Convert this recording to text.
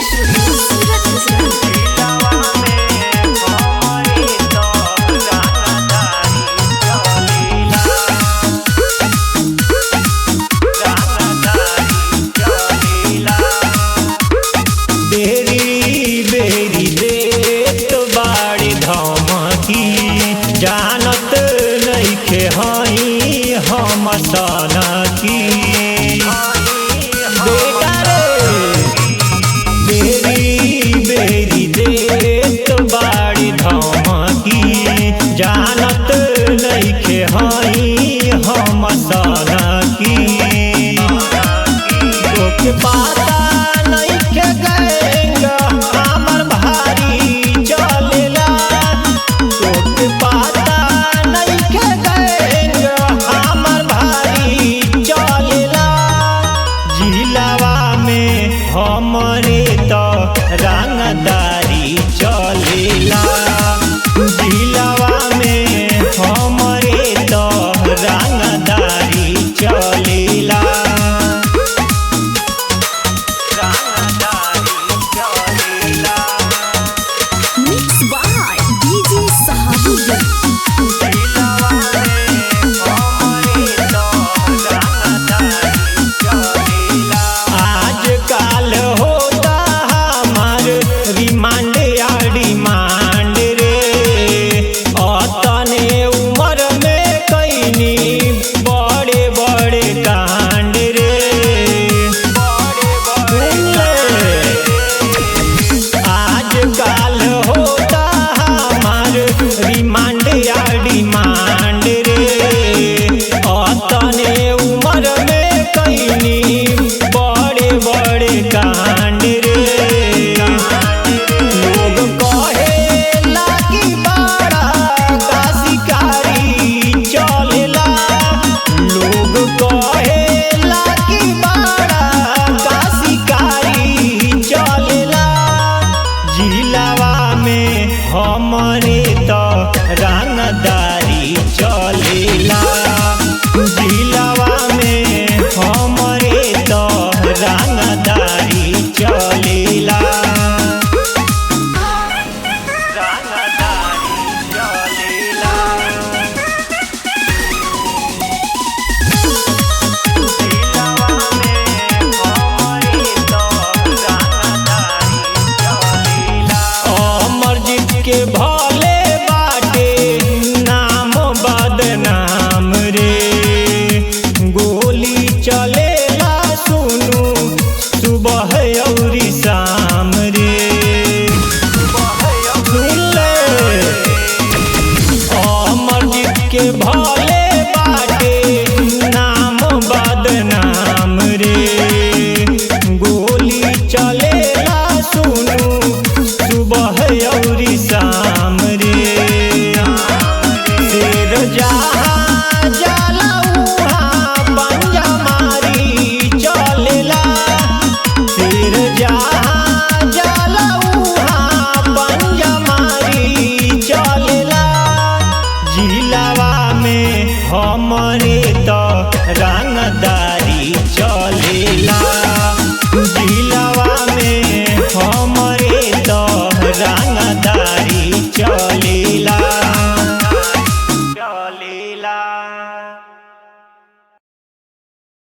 Studio Surat Gujarat. जानत नइखे हई हम सनकी बेटा रे बेरी बेरी देत बाड़ी धमकी जानत नइखे हई हम सनकी तोके पता नइखे गएगा हमर भारी चलेला तोके पता नइखे गएगा हमर भारी चलेला जिलावा में हमरे तो रंगदारी चलेला जिलावा में हमरे तो रंगदारी चलेला मिक्स बाय डीजे सहाबुद्दीन। आजकल होता हमार रिमांड या डिमांड रे अतने उम्र में कैनी बड़े बड़े कांड रे आजकल होता हमार रिमांड या डिमांड रे अतने उम्र में कैनी बड़े बड़े कांड रे लोग कहेला कि बड़ा का शिकारी चलेला लोग कहेला कि बड़ा का शिकारी चलेला जिलावा में हमरे तो रंगदारी चलेला जिलावा में हमरे तो रंगदारी चलेला रंगदारी चलेला अमरजीत के भले बाटे नाम बदनाम रे गोली चलेला सुनू सुबह औरी शाम रे सुन ले अमरजीत के भले बाटे नाम बदनाम रे गोली चलेला सुनू सुबह औरी शाम रे शेर जहाँ जाला उहाँ पंजा मारी चलेला शेर जहाँ जाला उहाँ पंजा मारी चलेला जिलावा में हमरे तो रंगदारी चलेला जिलावा में हमरे तो रंगदारी चलेला चलेला।